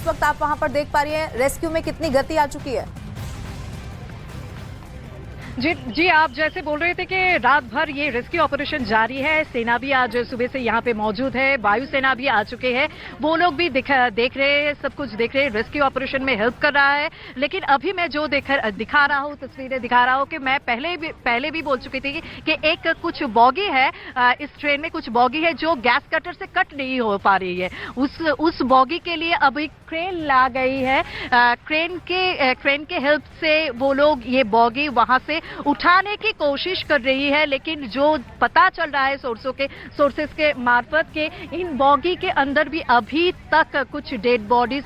इस वक्त आप वहां पर देख पा रही हैं? रेस्क्यू में कितनी गति आ चुकी है? जी, आप जैसे बोल रहे थे कि रात भर ये रेस्क्यू ऑपरेशन जारी है। सेना भी आज सुबह से यहाँ पे मौजूद है, वायुसेना भी आ चुके हैं। वो लोग भी देख रहे हैं, सब कुछ देख रहे हैं, रेस्क्यू ऑपरेशन में हेल्प कर रहा है। लेकिन अभी मैं जो दिखा रहा हूँ, तस्वीरें दिखा रहा हूँ कि मैं पहले भी बोल चुकी थी कि एक कुछ बॉगी है, इस ट्रेन में कुछ बॉगी है जो गैस कटर से कट नहीं हो पा रही है। उस बॉगी के लिए अभी क्रेन ला गई है। क्रेन के हेल्प से वो लोग ये बॉगी वहां से उठाने की कोशिश कर रही है। लेकिन जो पता चल रहा है सोर्सेस के मार्फत के इन बॉगी के अंदर भी अभी तक कुछ डेड बॉडीज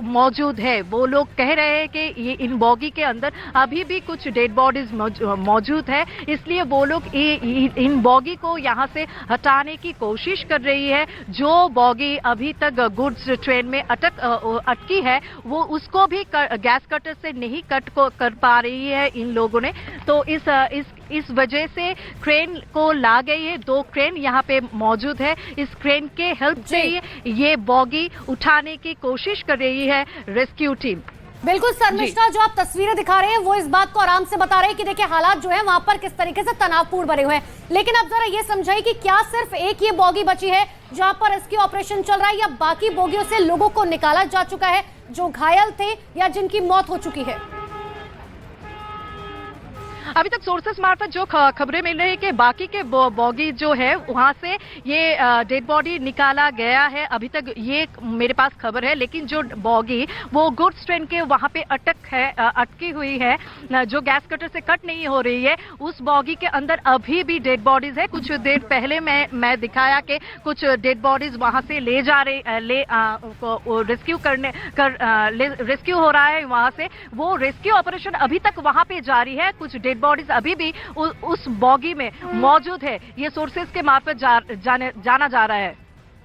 मौजूद है। वो लोग कह रहे हैं कि ये इन बॉगी के अंदर अभी भी कुछ डेड बॉडीज मौजूद है, इसलिए वो लोग इन बॉगी को यहाँ से हटाने की कोशिश कर रही है। जो बॉगी अभी तक गुड्स ट्रेन में अटकी है वो उसको भी गैस कटर से नहीं कर पा रही है इन लोगों ने। तो इस वजह से क्रेन को ला गई है। 2 क्रेन यहाँ पे मौजूद है। इस क्रेन के हेल्प से ये बॉगी उठाने की कोशिश कर रही है रेस्क्यू टीम। बिल्कुल शर्मिष्ठा, जो आप तस्वीरें दिखा रहे हैं वो इस बात को आराम से बता रहे हैं कि देखिए हालात जो है वहां पर किस तरीके से तनावपूर्ण बने हुए हैं। लेकिन अब जरा ये समझाइए कि क्या सिर्फ एक ये बॉगी बची है जहां पर रेस्क्यू ऑपरेशन चल रहा है, या बाकी बोगियों से लोगों को निकाला जा चुका है जो घायल थे या जिनकी मौत हो चुकी है? अभी तक सोर्सेस मार्फत जो खबरें मिल रही है कि बाकी के बॉगी जो है वहां से ये डेड बॉडी निकाला गया है। अभी तक ये मेरे पास खबर है। लेकिन जो बॉगी वो गुड्स ट्रेन के वहां पे अटकी हुई है, जो गैस कटर से कट नहीं हो रही है, उस बॉगी के अंदर अभी भी डेड बॉडीज है। कुछ देर पहले मैं दिखाया कि कुछ डेड बॉडीज वहां से रेस्क्यू हो रहा है वहां से। वो रेस्क्यू ऑपरेशन अभी तक वहां पे जारी है। कुछ डेड बॉडीज अभी भी उस बॉगी में मौजूद है, ये सोर्सेस के मार्फत जाना जा रहा है।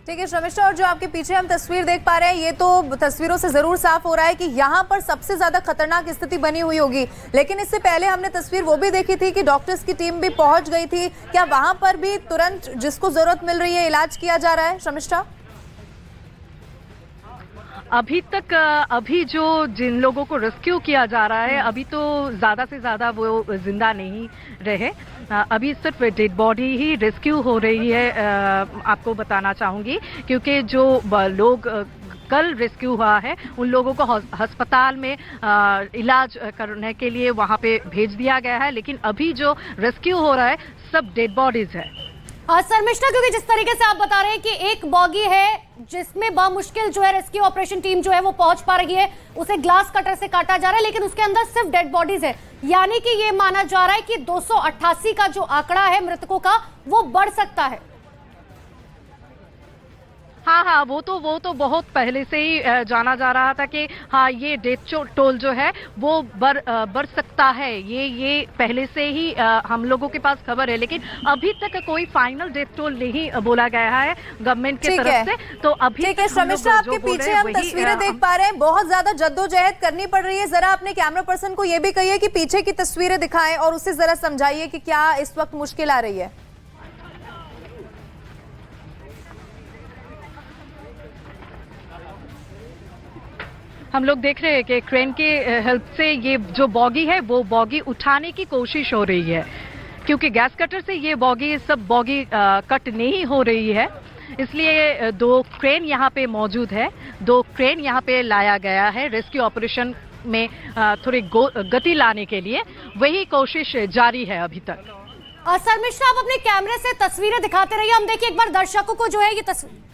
ठीक है शर्मिष्ठा, और जो आपके पीछे हम तस्वीर देख पा रहे हैं ये तो तस्वीरों से जरूर साफ हो रहा है कि यहाँ पर सबसे ज्यादा खतरनाक स्थिति बनी हुई होगी। लेकिन इससे पहले हमने तस्वीर वो भी देखी थी कि डॉक्टर्स की टीम भी पहुंच गई थी। क्या वहां पर भी तुरंत जिसको जरूरत मिल रही है इलाज किया जा रहा है शर्मिष्ठा? अभी जो जिन लोगों को रेस्क्यू किया जा रहा है, अभी तो ज्यादा से ज्यादा वो जिंदा नहीं रहे। अभी सिर्फ डेड बॉडी ही रेस्क्यू हो रही है, आपको बताना चाहूंगी। क्योंकि जो लोग कल रेस्क्यू हुआ है उन लोगों को अस्पताल में इलाज करने के लिए वहां पे भेज दिया गया है। लेकिन अभी जो रेस्क्यू हो रहा है सब डेड बॉडीज है। शर्मिष्ठा, क्योंकि जिस तरीके से आप बता रहे हैं कि एक बॉगी है जिसमें बामुश्किल जो है रेस्क्यू ऑपरेशन टीम जो है वो पहुंच पा रही है, उसे ग्लास कटर से काटा जा रहा है, लेकिन उसके अंदर सिर्फ डेड बॉडीज है। यानी कि ये माना जा रहा है कि 288 का जो आंकड़ा है मृतकों का वो बढ़ सकता है। हाँ, वो तो बहुत पहले से ही जाना जा रहा था कि हाँ ये डेथ टोल जो है वो बढ़ सकता है। ये पहले से ही हम लोगों के पास खबर है। लेकिन अभी तक कोई फाइनल डेथ टोल नहीं बोला गया है गवर्नमेंट की तरफ से। तो अभी ठीक है शर्मिष्ठा, आपके पीछे हम तस्वीरें देख पा रहे हैं, बहुत ज्यादा जद्दोजहद करनी पड़ रही है। जरा अपने कैमरा पर्सन को ये भी कहिए कि पीछे की तस्वीरें दिखाएं और उसे जरा समझाइए कि क्या इस वक्त मुश्किल आ रही है। हम लोग देख रहे हैं कि क्रेन के हेल्प से ये जो बॉगी है वो बॉगी उठाने की कोशिश हो रही है। क्योंकि गैस कटर से ये सब बॉगी कट नहीं हो रही है, इसलिए 2 क्रेन यहाँ पे मौजूद है। 2 क्रेन यहाँ पे लाया गया है रेस्क्यू ऑपरेशन में थोड़ी गति लाने के लिए। वही कोशिश जारी है अभी तक। शर्मिष्ठा, आप अपने कैमरे से तस्वीरें दिखाते रहिए। हम देखिए एक बार दर्शकों को जो है ये तस्वीर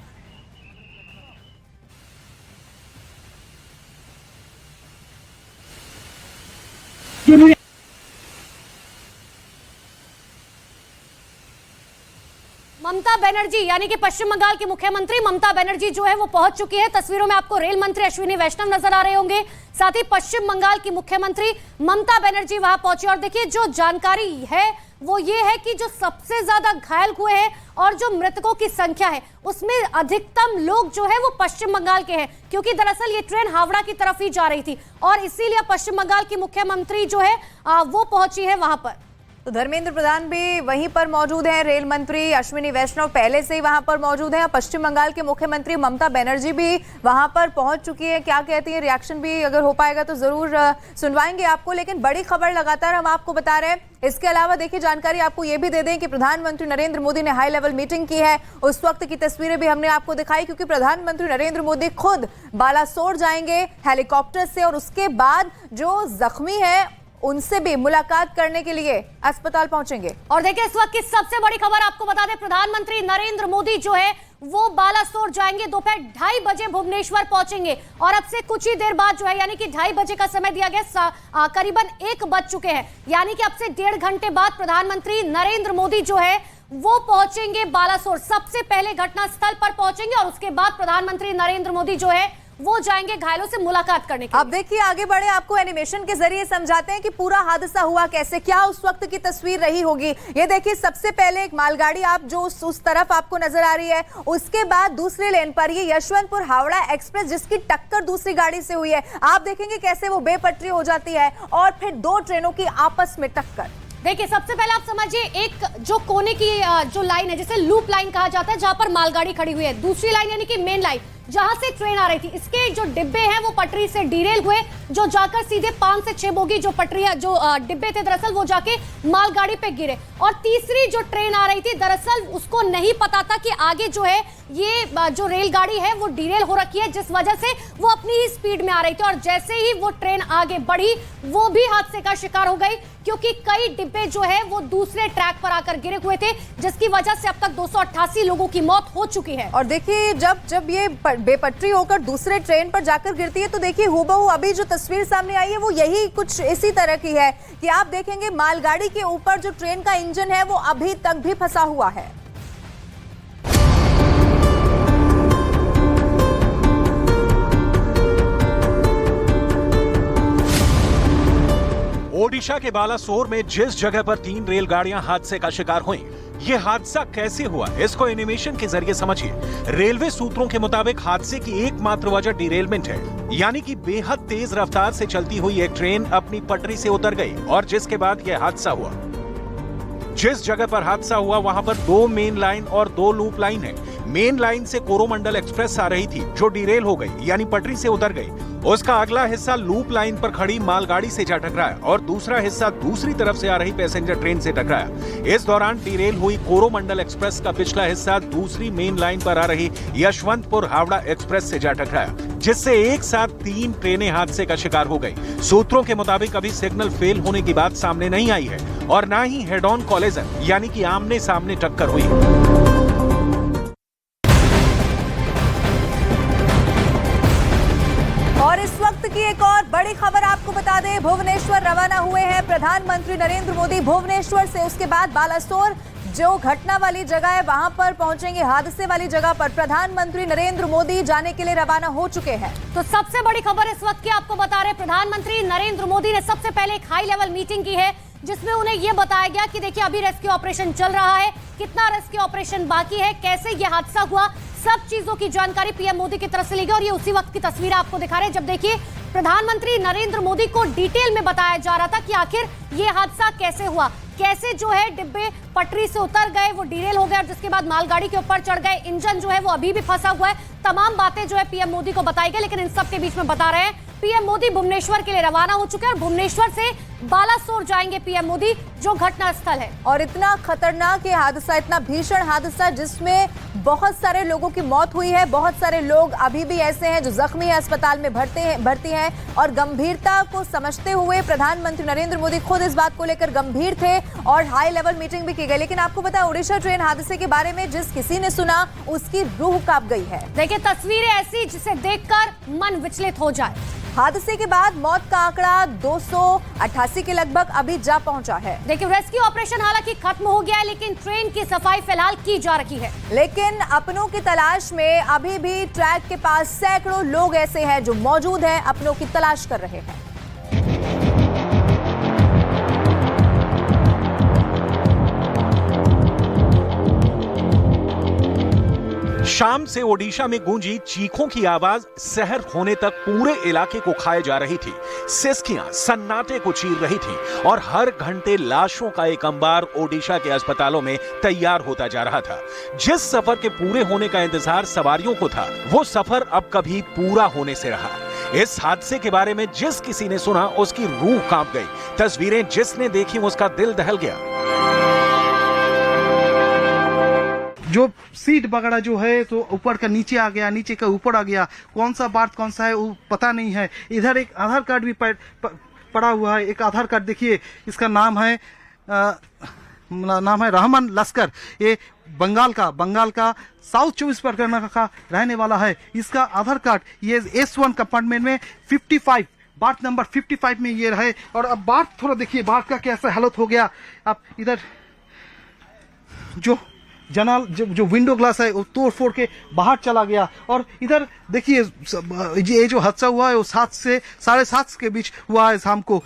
ममता बनर्जी यानी कि पश्चिम बंगाल की मुख्यमंत्री ममता बनर्जी जो है वो पहुंच चुकी है। तस्वीरों में आपको रेल मंत्री अश्विनी वैष्णव नजर आ रहे होंगे। साथ ही पश्चिम बंगाल की मुख्यमंत्री ममता बनर्जी वहां पहुंची। और देखिए जो जानकारी है वो ये है कि जो सबसे ज्यादा घायल हुए हैं और जो मृतकों की संख्या है उसमें अधिकतम लोग जो है वो पश्चिम बंगाल के हैं, क्योंकि दरअसल ये ट्रेन हावड़ा की तरफ ही जा रही थी और इसीलिए पश्चिम बंगाल की मुख्यमंत्री जो है वो पहुंची है वहां पर। तो धर्मेंद्र प्रधान भी वहीं पर मौजूद हैं, रेल मंत्री अश्विनी वैष्णव पहले से ही वहां पर मौजूद हैं। पश्चिम बंगाल के मुख्यमंत्री ममता बनर्जी भी वहां पर पहुंच चुकी है। क्या कहती है, रिएक्शन भी अगर हो पाएगा तो जरूर सुनवाएंगे आपको। लेकिन बड़ी खबर लगातार हम आपको बता रहे हैं। इसके अलावा देखिए, जानकारी आपको ये भी दे दें कि प्रधानमंत्री नरेंद्र मोदी ने हाई लेवल मीटिंग की है। उस वक्त की तस्वीरें भी हमने आपको दिखाई, क्योंकि प्रधानमंत्री नरेंद्र मोदी खुद बालासोर जाएंगे हेलीकॉप्टर से, और उसके बाद जो जख्मी है उनसे भी मुलाकात करने के लिए अस्पताल पहुंचेंगे। और देखिए, इस वक्त की सबसे बड़ी खबर आपको बता दें, प्रधानमंत्री नरेंद्र मोदी जो है वो बालासोर जाएंगे, दोपहर 2:30 बजे भुवनेश्वर पहुंचेंगे। और अब से कुछ ही देर बाद जो है, यानी कि 2:30 बजे का समय दिया गया, करीबन 1 बज चुके हैं, यानी कि अब से 1.5 घंटे बाद प्रधानमंत्री नरेंद्र मोदी जो है वो पहुंचेंगे बालासोर। सबसे पहले घटनास्थल पर पहुंचेंगे और उसके बाद प्रधानमंत्री नरेंद्र मोदी जो है वो जाएंगे घायलों से मुलाकात करने के लिए। अब देखिए, आगे बढ़े, आपको एनिमेशन के जरिए समझाते हैं कि पूरा हादसा हुआ कैसे, क्या उस वक्त की तस्वीर रही होगी। ये देखिए, सबसे पहले एक मालगाड़ी आप जो उस तरफ आपको नजर आ रही है, उसके बाद दूसरी लेन पर ये यशवंतपुर हावड़ा एक्सप्रेस जिसकी टक्कर दूसरी गाड़ी से हुई है। आप देखेंगे कैसे वो बेपटरी हो जाती है और फिर 2 ट्रेनों की आपस में टक्कर। देखिए, सबसे पहले आप समझिए, एक जो कोने की जो लाइन है जिसे लूप लाइन कहा जाता है, जहां पर मालगाड़ी खड़ी हुई है, दूसरी लाइन यानी कि मेन लाइन जहां से ट्रेन आ रही थी, इसके जो डिब्बे हैं वो पटरी से डीरेल हुए, जो जाकर सीधे 5 से 6 बोगी जो पटरी जो डिब्बे थे दरअसल वो जाके मालगाड़ी पे गिरे। और तीसरी जो ट्रेन आ रही थी, दरअसल उसको नहीं पता था कि आगे जो है ये जो रेलगाड़ी है वो डीरेल हो रखी है, जिस वजह से वो अपनी ही स्पीड में आ रही थी। और जैसे ही वो ट्रेन आगे बढ़ी, वो भी हादसे का शिकार हो गई, क्योंकि कई डिब्बे जो है वो दूसरे ट्रैक पर आकर गिरे हुए थे, जिसकी वजह से अब तक 288 लोगों की मौत हो चुकी है। और देखिए, जब ये बेपटरी होकर दूसरे ट्रेन पर जाकर गिरती है, तो देखिए हूबहू अभी जो तस्वीर सामने आई है वो यही कुछ इसी तरह की है कि आप देखेंगे मालगाड़ी के ऊपर जो ट्रेन का इंजन है वो अभी तक भी फंसा हुआ है। ओडिशा के बालासोर में जिस जगह पर 3 रेलगाड़ियां हादसे का शिकार हुई, ये हादसा कैसे हुआ, इसको एनिमेशन के जरिए समझिए। रेलवे सूत्रों के मुताबिक हादसे की एकमात्र वजह डिरेलमेंट है, यानी कि बेहद तेज रफ्तार से चलती हुई एक ट्रेन अपनी पटरी से उतर गई और जिसके बाद यह हादसा हुआ। जिस जगह पर हादसा हुआ वहां पर 2 मेन लाइन और 2 लूप लाइन है। मेन लाइन से कोरोमंडल एक्सप्रेस आ रही थी जो डिरेल हो गई, यानी पटरी से उतर गई। उसका अगला हिस्सा लूप लाइन पर खड़ी मालगाड़ी से जा टकराया और दूसरा हिस्सा दूसरी तरफ से आ रही पैसेंजर ट्रेन से टकराया। इस दौरान डिरेल हुई कोरोमंडल एक्सप्रेस का पिछला हिस्सा दूसरी मेन लाइन पर आ रही यशवंतपुर हावड़ा एक्सप्रेस से जा टकराया, जिससे एक साथ 3 ट्रेनें हादसे का शिकार हो गई। सूत्रों के मुताबिक अभी सिग्नल फेल होने की बात सामने नहीं आई है और न ही हेड ऑन कॉलिजन यानी कि आमने सामने टक्कर हुई। और इस वक्त की एक और बड़ी खबर आपको बता दें, भुवनेश्वर रवाना हुए हैं प्रधानमंत्री नरेंद्र मोदी। भुवनेश्वर से उसके बाद बालासोर जो घटना वाली जगह है वहां पर पहुंचेंगे। हादसे वाली जगह पर प्रधानमंत्री नरेंद्र मोदी जाने के लिए रवाना हो चुके हैं। तो सबसे बड़ी खबर इस वक्त की आपको बता रहे, प्रधानमंत्री नरेंद्र मोदी ने सबसे पहले एक हाई लेवल मीटिंग की है, जिसमें उन्हें यह बताया गया कि देखिए अभी रेस्क्यू ऑपरेशन चल रहा है, कितना रेस्क्यू ऑपरेशन बाकी है, कैसे यह हादसा हुआ, सब चीजों की जानकारी पीएम मोदी की तरफ से ली गई। और ये उसी वक्त की तस्वीर आपको दिखा रहे हैं जब देखिए प्रधानमंत्री नरेंद्र मोदी को डिटेल में बताया जा रहा था कि आखिर ये हादसा कैसे हुआ, कैसे जो है डिब्बे पटरी से उतर गए, वो डिरेल हो गए और जिसके बाद मालगाड़ी के ऊपर चढ़ गए, इंजन जो है वो अभी भी फंसा हुआ है। तमाम बातें जो है पीएम मोदी को बताई गई, लेकिन इन सब के बीच में बता रहे हैं पीएम मोदी भुवनेश्वर के लिए रवाना हो चुके हैं और भुवनेश्वर से बालासोर जाएंगे पीएम मोदी, जो घटनास्थल है। और इतना खतरनाक ये हादसा, इतना भीषण हादसा जिसमें बहुत सारे लोगों की मौत हुई है, बहुत सारे लोग अभी भी ऐसे हैं जो जख्मी है, अस्पताल में भर्ती हैं। और गंभीरता को समझते हुए प्रधानमंत्री नरेंद्र मोदी खुद इस बात को लेकर गंभीर थे और हाई लेवल मीटिंग भी की गई। लेकिन आपको पता है, ओडिशा ट्रेन हादसे के बारे में जिस किसी ने सुना उसकी रूह कांप गई है। देखिए, तस्वीरें ऐसी जिसे देखकर मन विचलित हो जाए। हादसे के बाद मौत का आंकड़ा 288 के लगभग अभी जा पहुंचा है। देखिए, रेस्क्यू ऑपरेशन हालांकि खत्म हो गया है, लेकिन ट्रेन की सफाई फिलहाल की जा रही है। लेकिन अपनों की तलाश में अभी भी ट्रैक के पास सैकड़ों लोग ऐसे हैं जो मौजूद हैं, अपनों की तलाश कर रहे हैं। शाम से ओडिशा में गूंजी चीखों की आवाज शहर होने तक पूरे इलाके को खाए जा रही थी। सिसकियां सन्नाटे को चीर रही थी और हर घंटे लाशों का एक अंबार ओडिशा के अस्पतालों में तैयार होता जा रहा था। जिस सफर के पूरे होने का इंतजार सवारियों को था, वो सफर अब कभी पूरा होने से रहा। इस हादसे के बारे में जिस किसी ने सुना उसकी रूह कांप गई। तस्वीरें जिसने देखी उसका दिल दहल गया। जो सीट वगैरह जो है तो ऊपर का नीचे आ गया, नीचे का ऊपर आ गया, कौन सा बात कौन सा है वो पता नहीं है। इधर एक आधार कार्ड भी पड़ा हुआ है। एक आधार कार्ड देखिए, इसका नाम है रहमान लश्कर। ये बंगाल का साउथ 24 परगना का रहने वाला है। इसका आधार कार्ड ये S1 कंपार्टमेंट में 55 बात नंबर 55 में ये रहे। और अब बात थोड़ा देखिए, बात का कैसा हालत हो गया। अब इधर जो विंडो ग्लास है वो तोड़ फोड़ के बाहर चला गया। और इधर देखिए ये जो हादसा हुआ है वो 7 से 7:30 के बीच हुआ है शाम को।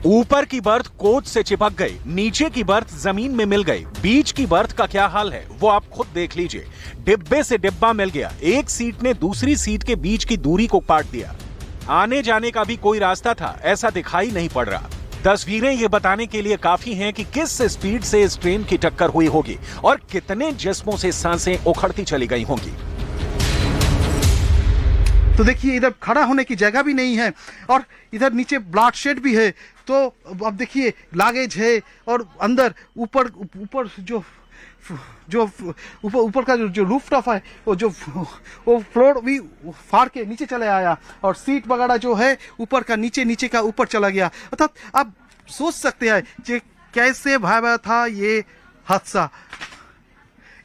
ऊपर की बर्थ कोच से चिपक गई, नीचे की बर्थ जमीन में मिल गई। बीच की बर्थ का क्या हाल है वो आप खुद देख लीजिए। डिब्बे से डिब्बा मिल गया। एक सीट ने दूसरी सीट के बीच की दूरी को काट दिया। आने जाने का भी कोई रास्ता था ऐसा दिखाई नहीं पड़ रहा। तस्वीरें ये बताने के लिए काफी हैं कि किस स्पीड से इस ट्रेन की टक्कर हुई होगी और कितने जिस्मों से सांसें उखड़ती चली गई होंगी। तो देखिए इधर खड़ा होने की जगह भी नहीं है और इधर नीचे ब्लड शेड भी है। तो अब देखिए लागेज है और अंदर ऊपर ऊपर का जो रूफ टॉप है वो फ्लोर भी फाड़ के नीचे चले आया और सीट वगैरह जो है ऊपर का नीचे का ऊपर चला गया। अर्थात आप सोच सकते हैं कि कैसे भयावह था ये हादसा।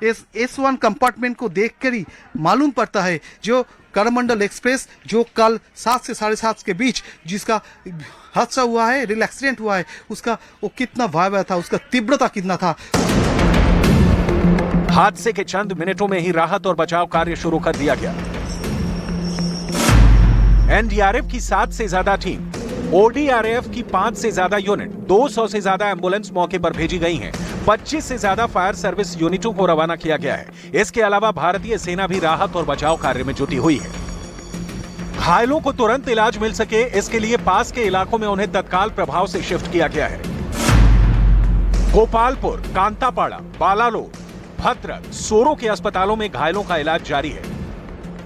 इस S1 कंपार्टमेंट को देखकर ही मालूम पड़ता है जो करमंडल एक्सप्रेस जो कल 7 से 7:30 के बीच जिसका हादसा हुआ है, रेल एक्सीडेंट हुआ है, उसका वो कितना भयावह था, उसका तीव्रता कितना था। हादसे के चंद मिनटों में ही राहत और बचाव कार्य शुरू कर दिया गया। NDRF की 7 से ज्यादा टीम, ODRF की 5 से ज्यादा यूनिट, 200 से ज्यादा एम्बुलेंस मौके पर भेजी गई हैं। 25 से ज्यादा फायर सर्विस यूनिटों को रवाना किया गया है। इसके अलावा भारतीय सेना भी राहत और बचाव कार्य में जुटी हुई है। घायलों को तुरंत इलाज मिल सके इसके लिए पास के इलाकों में उन्हें तत्काल प्रभाव से शिफ्ट किया गया है। गोपालपुर, कांतापाड़ा, बालालोर, भद्रक, सोरो के अस्पतालों में घायलों का इलाज जारी है।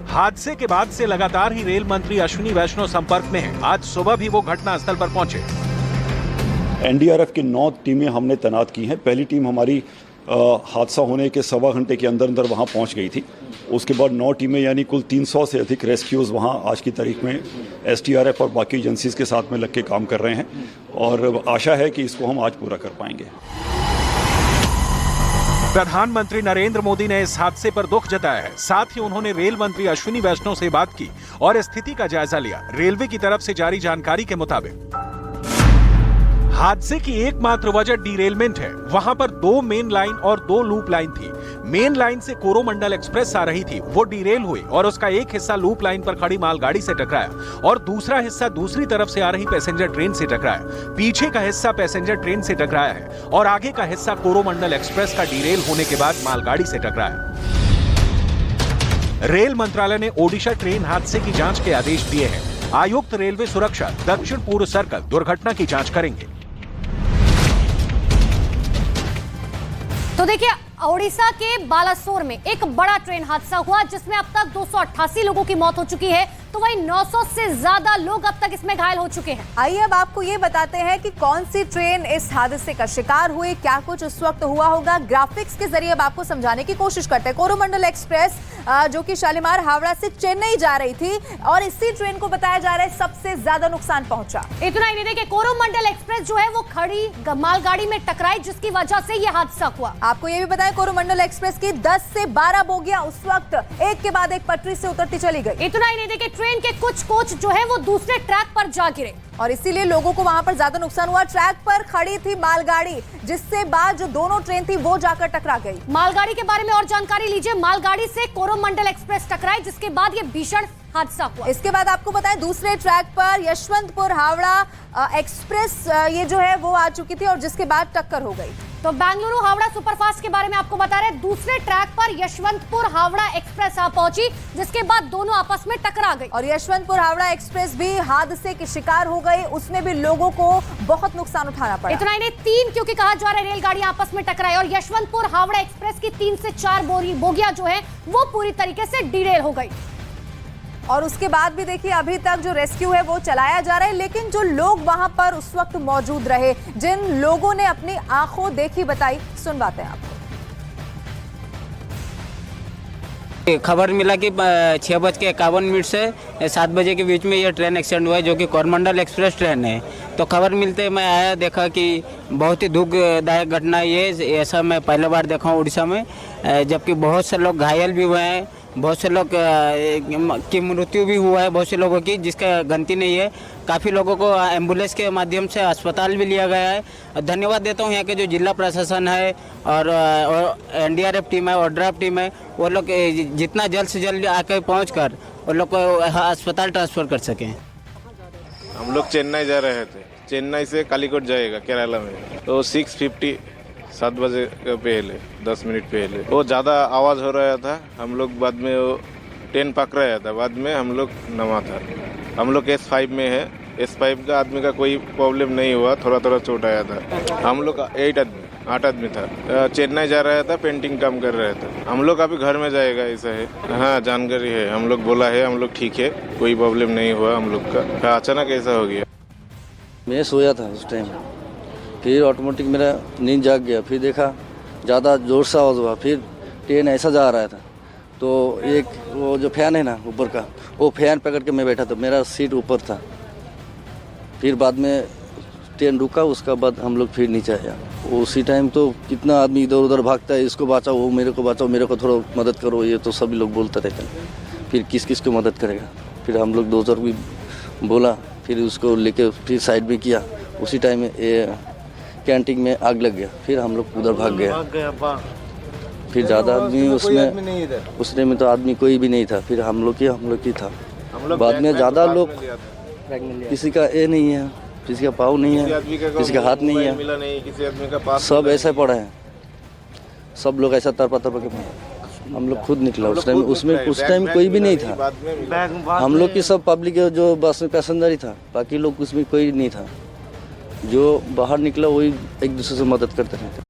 हादसे के बाद से लगातार ही रेल मंत्री अश्विनी वैष्णव संपर्क में हैं। आज सुबह भी वो घटनास्थल पर पहुंचे। NDRF की 9 टीमें हमने तैनात की हैं। पहली टीम हमारी हादसा होने के 1.25 घंटे के अंदर वहां पहुंच गई थी। उसके बाद 9 टीमें यानी कुल 300 से अधिक रेस्क्यूज वहां आज की तारीख में SDRF और बाकी एजेंसीज के साथ में लग के काम कर रहे हैं और आशा है कि इसको हम आज पूरा कर पाएंगे। प्रधानमंत्री नरेंद्र मोदी ने इस हादसे पर दुख जताया है। साथ ही उन्होंने रेल मंत्री अश्विनी वैष्णव से बात की और स्थिति का जायजा लिया। रेलवे की तरफ से जारी जानकारी के मुताबिक हादसे की एकमात्र वजह डीरेलमेंट है। वहां पर 2 मेन लाइन और 2 लूप लाइन थी। मेन लाइन से कोरोमंडल एक्सप्रेस आ रही थी, वो डीरेल हुई और उसका एक हिस्सा लूप लाइन पर खड़ी मालगाड़ी से टकराया और दूसरा हिस्सा दूसरी तरफ से आ रही पैसेंजर ट्रेन से टकराया। पीछे का हिस्सा पैसेंजर ट्रेन से टकराया है और आगे का हिस्सा कोरोमंडल एक्सप्रेस का डीरेल होने के बाद मालगाड़ी से टकराया। रेल मंत्रालय ने ओडिशा ट्रेन हादसे की जांच के आदेश दिए हैं। आयुक्त रेलवे सुरक्षा दक्षिण पूर्व सर्कल दुर्घटना की जांच करेंगे। तो देखिए ओडिशा के बालासोर में एक बड़ा ट्रेन हादसा हुआ जिसमें अब तक 288 लोगों की मौत हो चुकी है। तो वहीं 900 से ज्यादा लोग अब तक इसमें घायल हो चुके हैं। आइए अब आपको ये बताते हैं कि कौन सी ट्रेन इस हादसे का शिकार हुई, क्या कुछ उस वक्त हुआ होगा। ग्राफिक्स के जरिए अब आपको समझाने की कोशिश करते हैं। कोरोमंडल एक्सप्रेस जो कि शालीमार हावड़ा से चेन्नई जा रही थी और इसी ट्रेन को बताया जा रहा है सबसे ज्यादा नुकसान पहुंचा। इतना ही नहीं, देखिए कोरोमंडल एक्सप्रेस जो है वो खड़ी मालगाड़ी में टकराई जिसकी वजह से यह हादसा हुआ। आपको ये भी बताएं कोरोमंडल एक्सप्रेस की 10 से 12 बोगियां उस वक्त एक के बाद एक पटरी से उतरती चली गई। इतना ही नहीं, देखिए ट्रेन के कुछ कोच जो है वो दूसरे ट्रैक पर जा गिरे और इसीलिए लोगों को वहां पर ज्यादा नुकसान हुआ। ट्रैक पर खड़ी थी मालगाड़ी जिससे बाद जो दोनों ट्रेन थी वो जाकर टकरा गई। मालगाड़ी के बारे में और जानकारी लीजिए। मालगाड़ी से कोरोमंडल एक्सप्रेस टकराई जिसके बाद ये भीषण हादसा हुआ। इसके बाद आपको बताएं दूसरे ट्रैक पर यशवंतपुर हावड़ा एक्सप्रेस ये जो है वो आ चुकी थी और जिसके बाद टक्कर हो गई। तो बेंगलुरु हावड़ा सुपरफास्ट के बारे में आपको बता रहे हैं, दूसरे ट्रैक पर यशवंतपुर हावड़ा एक्सप्रेस आ पहुंची, जिसके बाद दोनों आपस में टकरा गई और यशवंतपुर हावड़ा एक्सप्रेस भी हादसे के शिकार हो गई, उसमें भी लोगों को बहुत नुकसान उठाना पड़ा। इतना ही नहीं, 3 क्योंकि कहा जा रहा है रेलगाड़ियां आपस में टकराई और यशवंतपुर हावड़ा एक्सप्रेस की 3 से 4 बोगियां जो है वो पूरी तरीके से डिरेल हो गई। और उसके बाद भी देखिए अभी तक जो रेस्क्यू है वो चलाया जा रहा है, लेकिन जो लोग वहां पर उस वक्त मौजूद रहे, जिन लोगों ने अपनी आंखों देखी बताई, सुनवाते हैं आपको। खबर मिला कि 6:51 से 7 बजे के बीच में यह ट्रेन एक्सीडेंट हुआ है, जो कि कोरमंडल एक्सप्रेस ट्रेन है। तो खबर मिलते मैं आया, देखा कि बहुत ही दुखदायक घटना ये, ऐसा मैं पहले बार देखा हूँ उड़ीसा में, जबकि बहुत से लोग घायल भी हुए हैं, बहुत से लोग की मृत्यु भी हुआ है, बहुत से लोगों की जिसका गिनती नहीं है। काफ़ी लोगों को एम्बुलेंस के माध्यम से अस्पताल भी लिया गया है। धन्यवाद देता हूँ यहाँ के जो जिला प्रशासन है और NDRF टीम है और ड्राफ्ट टीम है, वो लोग जितना जल्द से जल्द आकर पहुँच कर वो लोग को अस्पताल ट्रांसफ़र कर सकें। हम लोग चेन्नई जा रहे थे, चेन्नई से कालीकोट जाएगा केरला में, तो 6:50 7 बजे पहले 10 मिनट पहले वो ज़्यादा आवाज़ हो रहा था। हम लोग बाद में वो ट्रेन पकड़ रहा था, बाद में हम लोग नमा था। हम लोग S5 में है, S5 का आदमी का कोई प्रॉब्लम नहीं हुआ, थोड़ा थोड़ा चोट आया था। हम लोग 8 आदमी था, चेन्नई जा रहा था, पेंटिंग काम कर रहा था। हम लोग अभी घर में जाएगा ऐसा है। हाँ जानकारी है, हम लोग बोला है, हम लोग ठीक है, कोई प्रॉब्लम नहीं हुआ हम लोग का। अचानक ऐसा हो गया। मैं सोया था उस टाइम, फिर ऑटोमेटिक मेरा नींद जाग गया, फिर देखा ज़्यादा ज़ोर से आवाज़ हुआ, फिर ट्रेन ऐसा जा रहा था, तो एक वो जो फैन है ना ऊपर का, वो फैन पकड़ के मैं बैठा था, मेरा सीट ऊपर था। फिर बाद में ट्रेन रुका, उसका बाद हम लोग फिर नीचे आया। उसी टाइम तो कितना आदमी इधर उधर भागता है, इसको बचाओ, वो मेरे को बचाओ, मेरे को थोड़ा मदद करो, ये तो सभी लोग बोलते रहते हैं। फिर किस किस को मदद करेगा, फिर हम लोग 2 भी बोला, फिर उसको लेके फिर साइड में किया। उसी टाइम में कैंटीन में आग लग गया, फिर हम लोग उधर भाग गया। फिर ज़्यादा आदमी उसने में तो आदमी कोई भी नहीं था, फिर हम लोग ही था। बाद में ज़्यादा लोग, किसी का ये नहीं है, किसी का पाँव नहीं है, किसी का हाथ नहीं है, सब ऐसा पड़ा है, सब लोग ऐसा तरपा के। हम लोग खुद निकला उस टाइम, उस टाइम कोई भी नहीं था। हम लोग की सब पब्लिक जो बस में पैसेंजर ही था, बाकी लोग उसमें कोई नहीं था। जो बाहर निकला वही एक दूसरे से मदद करते रहते।